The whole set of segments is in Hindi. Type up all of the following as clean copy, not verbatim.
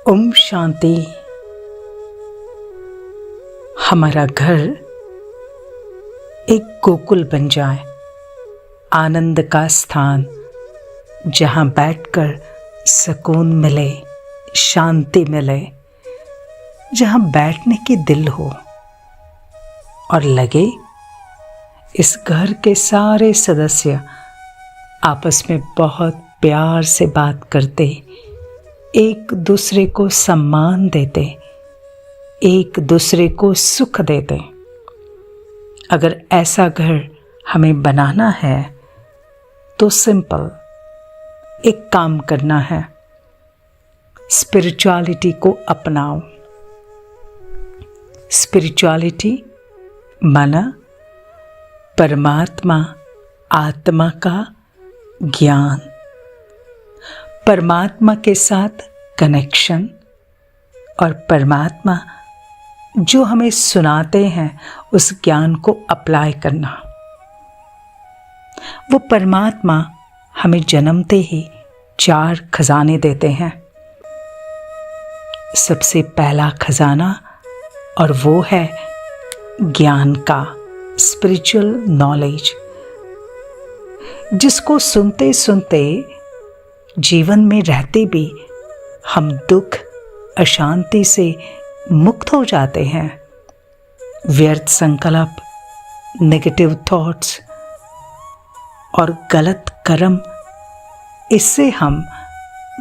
ओम शांति। हमारा घर एक गोकुल बन जाए, आनंद का स्थान जहाँ बैठकर सुकून मिले, शांति मिले, जहाँ बैठने की दिल हो और लगे इस घर के सारे सदस्य आपस में बहुत प्यार से बात करते, एक दूसरे को सम्मान देते, एक दूसरे को सुख देते। अगर ऐसा घर हमें बनाना है तो सिंपल एक काम करना है, स्पिरिचुअलिटी को अपनाओ। स्पिरिचुअलिटी माना परमात्मा आत्मा का ज्ञान, परमात्मा के साथ कनेक्शन और परमात्मा जो हमें सुनाते हैं उस ज्ञान को अप्लाई करना। वो परमात्मा हमें जन्मते ही 4 खजाने देते हैं। सबसे पहला खजाना और वो है ज्ञान का, स्पिरिचुअल नॉलेज, जिसको सुनते सुनते जीवन में रहते भी हम दुख अशांति से मुक्त हो जाते हैं। व्यर्थ संकल्प, नेगेटिव थॉट्स और गलत कर्म, इससे हम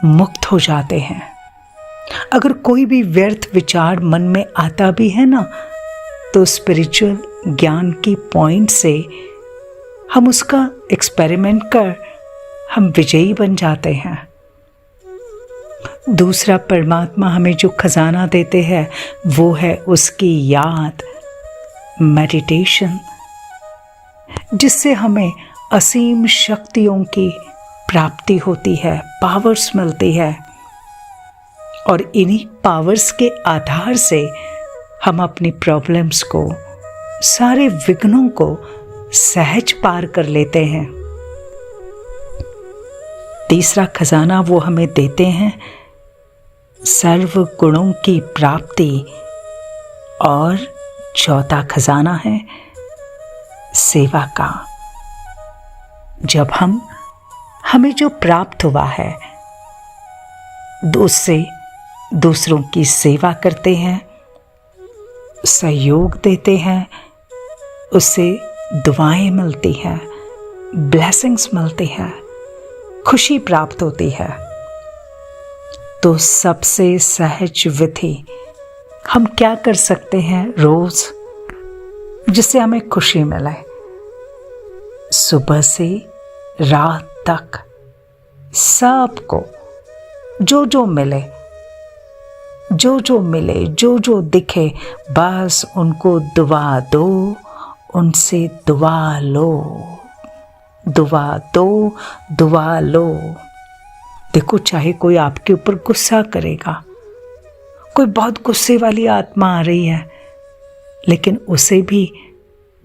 मुक्त हो जाते हैं। अगर कोई भी व्यर्थ विचार मन में आता भी है ना, तो स्पिरिचुअल ज्ञान की पॉइंट से हम उसका एक्सपेरिमेंट कर हम विजयी बन जाते हैं। दूसरा परमात्मा हमें जो खजाना देते हैं वो है उसकी याद, मेडिटेशन, जिससे हमें असीम शक्तियों की प्राप्ति होती है, पावर्स मिलती है। और इन्हीं पावर्स के आधार से हम अपनी प्रॉब्लम्स को, सारे विघ्नों को सहज पार कर लेते हैं। तीसरा खजाना वो हमें देते हैं सर्व गुणों की प्राप्ति, और चौथा खजाना है सेवा का। जब हमें जो प्राप्त हुआ है उससे दूसरों की सेवा करते हैं, सहयोग देते हैं, उससे दुआएं मिलती हैं, ब्लेसिंग्स मिलती हैं, खुशी प्राप्त होती है। तो सबसे सहज विधि हम क्या कर सकते हैं रोज जिससे हमें खुशी मिले? सुबह से रात तक सबको जो जो मिले, जो जो दिखे, बस उनको दुआ दो, उनसे दुआ लो, दुआ दो, दुआ लो। देखो, चाहे कोई आपके ऊपर गुस्सा करेगा, कोई बहुत गुस्से वाली आत्मा आ रही है, लेकिन उसे भी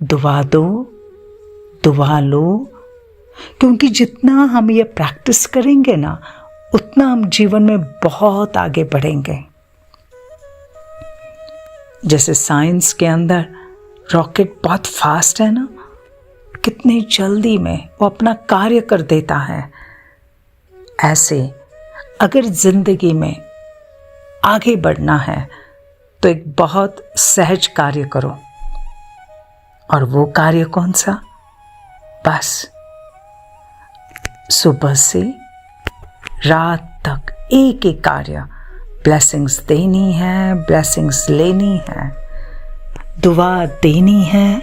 दुआ दो, दुआ लो, क्योंकि जितना हम ये प्रैक्टिस करेंगे ना, उतना हम जीवन में बहुत आगे बढ़ेंगे। जैसे साइंस के अंदर रॉकेट बहुत फास्ट है ना, कितनी जल्दी में वो अपना कार्य कर देता है। ऐसे अगर जिंदगी में आगे बढ़ना है तो एक बहुत सहज कार्य करो। और वो कार्य कौन सा? बस सुबह से रात तक एक एक कार्य, ब्लेसिंग्स देनी है, ब्लेसिंग्स लेनी है, दुआ देनी है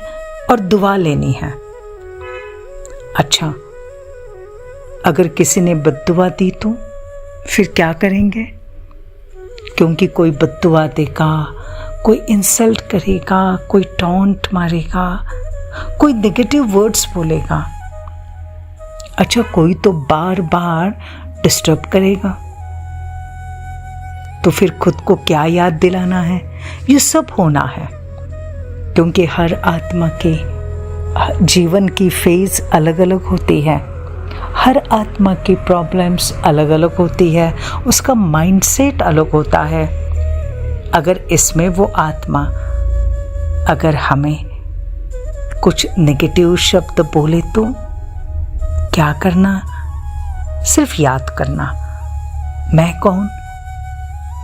और दुआ लेनी है। अच्छा, अगर किसी ने बद्दुआ दी तो फिर क्या करेंगे? क्योंकि कोई बद्दुआ देगा, कोई इंसल्ट करेगा, कोई टॉन्ट मारेगा, कोई नेगेटिव वर्ड्स बोलेगा। अच्छा, कोई तो बार बार डिस्टर्ब करेगा, तो फिर खुद को क्या याद दिलाना है? ये सब होना है, क्योंकि हर आत्मा के जीवन की फेज अलग अलग होती है। हर आत्मा की प्रॉब्लम्स अलग अलग होती है, उसका माइंडसेट अलग होता है। अगर इसमें वो आत्मा अगर हमें कुछ नेगेटिव शब्द बोले तो क्या करना? सिर्फ याद करना, मैं कौन?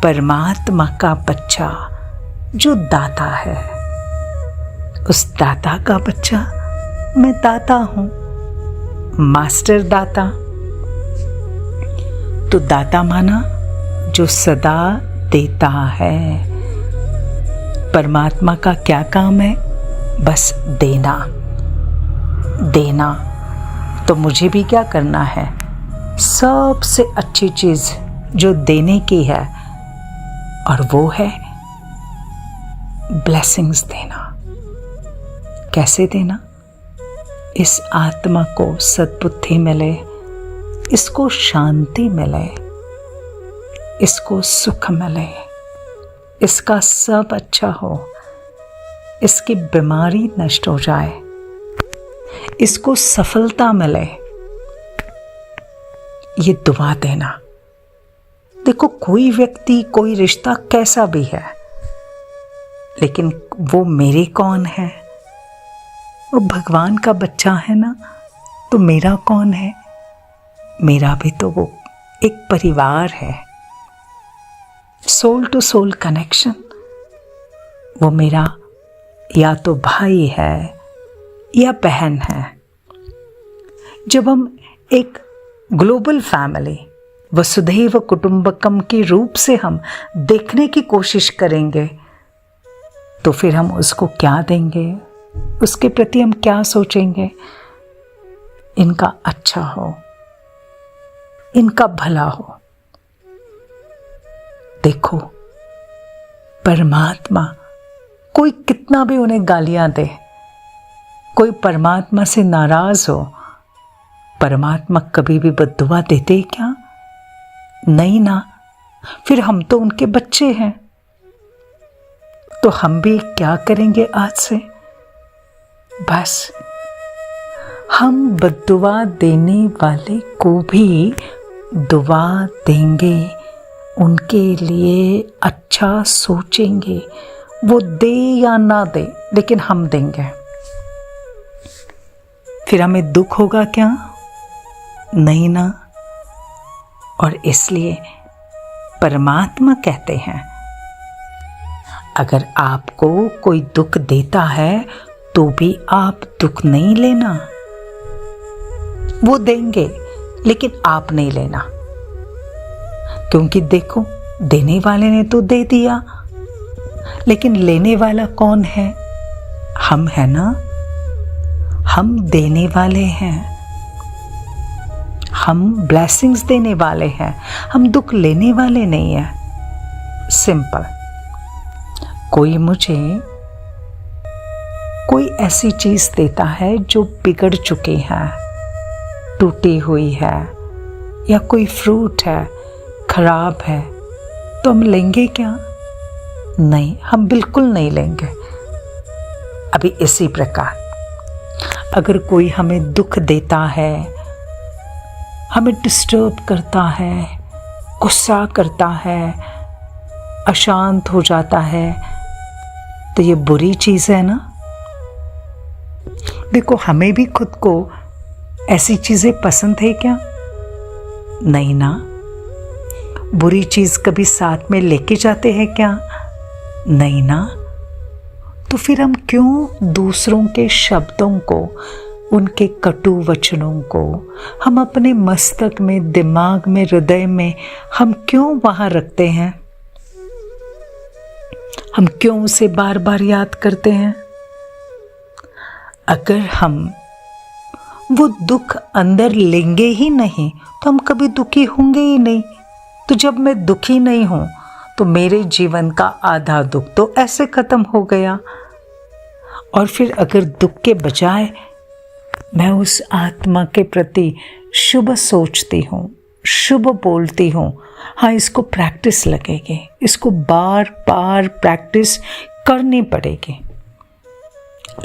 परमात्मा का बच्चा जो दाता है। उस दाता का बच्चा मैं दाता हूं, मास्टर दाता। तो दाता माना जो सदा देता है। परमात्मा का क्या काम है? बस देना। देना तो मुझे भी क्या करना है? सबसे अच्छी चीज जो देने की है, और वो है ब्लेसिंग्स देना। कैसे देना? इस आत्मा को सद्बुद्धि मिले, इसको शांति मिले, इसको सुख मिले, इसका सब अच्छा हो, इसकी बीमारी नष्ट हो जाए, इसको सफलता मिले। ये दुआ देना। देखो, कोई व्यक्ति, कोई रिश्ता कैसा भी है, लेकिन वो मेरे कौन है? वो भगवान का बच्चा है ना, तो मेरा कौन है? मेरा भी तो वो एक परिवार है, सोल टू सोल कनेक्शन। वो मेरा या तो भाई है या बहन है। जब हम एक ग्लोबल फैमिली, वसुधैव कुटुंबकम के रूप से हम देखने की कोशिश करेंगे, तो फिर हम उसको क्या देंगे? उसके प्रति हम क्या सोचेंगे? इनका अच्छा हो, इनका भला हो। देखो, परमात्मा, कोई कितना भी उन्हें गालियां दे, कोई परमात्मा से नाराज हो, परमात्मा कभी भी बद्दुआ देते क्या? नहीं ना। फिर हम तो उनके बच्चे हैं, तो हम भी क्या करेंगे आज से? बस हम बद्दुआ देने वाले को भी दुआ देंगे, उनके लिए अच्छा सोचेंगे। वो दे या ना दे, लेकिन हम देंगे। फिर हमें दुख होगा क्या? नहीं ना। और इसलिए परमात्मा कहते हैं, अगर आपको कोई दुख देता है तो भी आप दुख नहीं लेना। वो देंगे, लेकिन आप नहीं लेना। क्योंकि देखो, देने वाले ने तो दे दिया, लेकिन लेने वाला कौन है? हम है ना। हम देने वाले हैं, हम ब्लेसिंग्स देने वाले हैं, हम दुख लेने वाले नहीं हैं। सिंपल। कोई मुझे कोई ऐसी चीज देता है जो बिगड़ चुकी है, टूटी हुई है, या कोई फ्रूट है खराब है, तो हम लेंगे क्या? नहीं, हम बिल्कुल नहीं लेंगे। अभी इसी प्रकार अगर कोई हमें दुख देता है, हमें डिस्टर्ब करता है, गुस्सा करता है, अशांत हो जाता है, तो ये बुरी चीज है ना। देखो, हमें भी खुद को ऐसी चीजें पसंद है क्या? नहीं ना। बुरी चीज कभी साथ में लेके जाते हैं क्या? नहीं ना। तो फिर हम क्यों दूसरों के शब्दों को, उनके कटु वचनों को हम अपने मस्तक में, दिमाग में, हृदय में हम क्यों वहां रखते हैं? हम क्यों उसे बार बार याद करते हैं? अगर हम वो दुख अंदर लेंगे ही नहीं, तो हम कभी दुखी होंगे ही नहीं। तो जब मैं दुखी नहीं हूं, तो मेरे जीवन का आधा दुख तो ऐसे खत्म हो गया। और फिर अगर दुख के बजाय मैं उस आत्मा के प्रति शुभ सोचती हूँ, शुभ बोलती हूँ, हाँ, इसको प्रैक्टिस लगेगी, इसको बार बार प्रैक्टिस करनी पड़ेगी।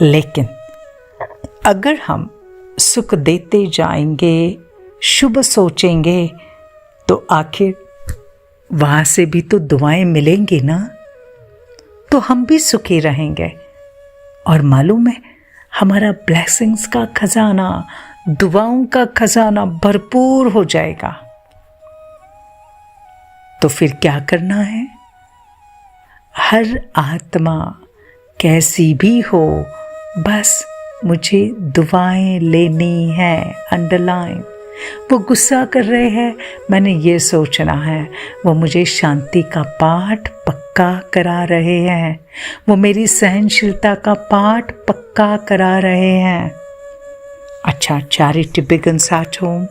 लेकिन अगर हम सुख देते जाएंगे, शुभ सोचेंगे तो आखिर वहाँ से भी तो दुआएं मिलेंगी ना, तो हम भी सुखी रहेंगे। और मालूम है, हमारा ब्लेसिंग्स का खजाना, दुआओं का खजाना भरपूर हो जाएगा। तो फिर क्या करना है? हर आत्मा कैसी भी हो, बस मुझे दुआएं लेनी है। अंडरलाइन। वो गुस्सा कर रहे हैं, मैंने ये सोचना है वो मुझे शांति का पाठ पक्का करा रहे हैं, वो मेरी सहनशीलता का पाठ पक्का करा रहे हैं। अच्छा, चैरिटी बिगिंस एट होम।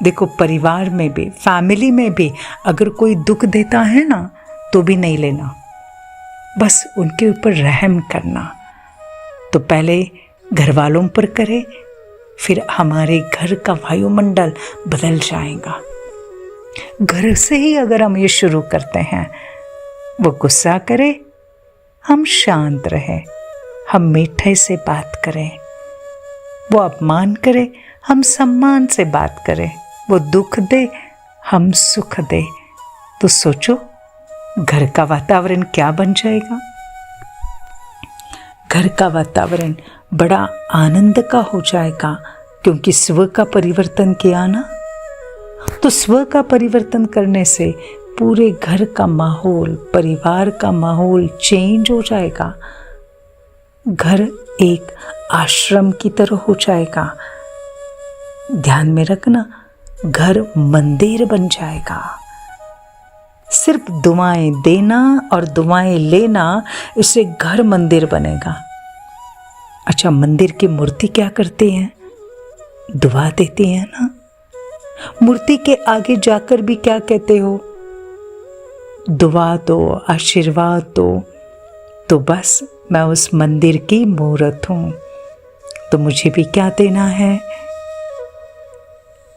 देखो, परिवार में भी, फैमिली में भी अगर कोई दुख देता है ना, तो भी नहीं लेना, बस उनके ऊपर रहम करना। तो पहले घर वालों पर करे, फिर हमारे घर का वायुमंडल बदल जाएगा। घर से ही अगर हम ये शुरू करते हैं, वो गुस्सा करे, हम शांत रहे, हम मीठे से बात करें, वो अपमान करे, हम सम्मान से बात करें, वो दुख दे, हम सुख दे, तो सोचो घर का वातावरण क्या बन जाएगा। घर का वातावरण बड़ा आनंद का हो जाएगा, क्योंकि स्व का परिवर्तन किया ना। तो स्व का परिवर्तन करने से पूरे घर का माहौल, परिवार का माहौल चेंज हो जाएगा। घर एक आश्रम की तरह हो जाएगा। ध्यान में रखना, घर मंदिर बन जाएगा। सिर्फ दुआएं देना और दुआएं लेना, इससे घर मंदिर बनेगा। अच्छा, मंदिर की मूर्ति क्या करती है? दुआ देती है ना। मूर्ति के आगे जाकर भी क्या कहते हो? दुआ दो, आशीर्वाद दो। तो बस मैं उस मंदिर की मूर्त हूं, तो मुझे भी क्या देना है?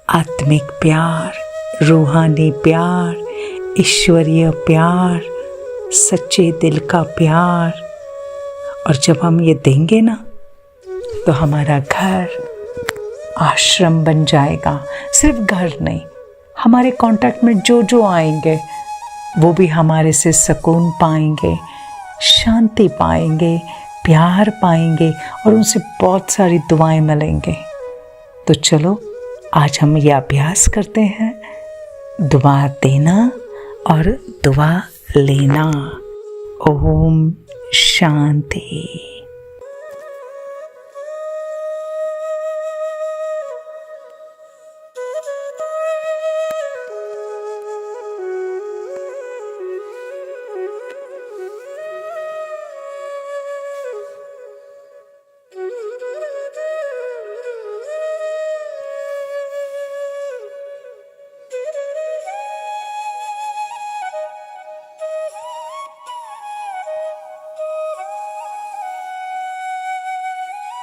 आत्मिक प्यार, रूहानी प्यार, ईश्वरीय प्यार, सच्चे दिल का प्यार। और जब हम ये देंगे ना, तो हमारा घर आश्रम बन जाएगा। सिर्फ घर नहीं, हमारे कांटेक्ट में जो जो आएंगे वो भी हमारे से सुकून पाएंगे, शांति पाएंगे, प्यार पाएंगे, और उनसे बहुत सारी दुआएं मिलेंगे। तो चलो आज हम ये अभ्यास करते हैं, दुआ देना और दुआ लेना। ओम शांति।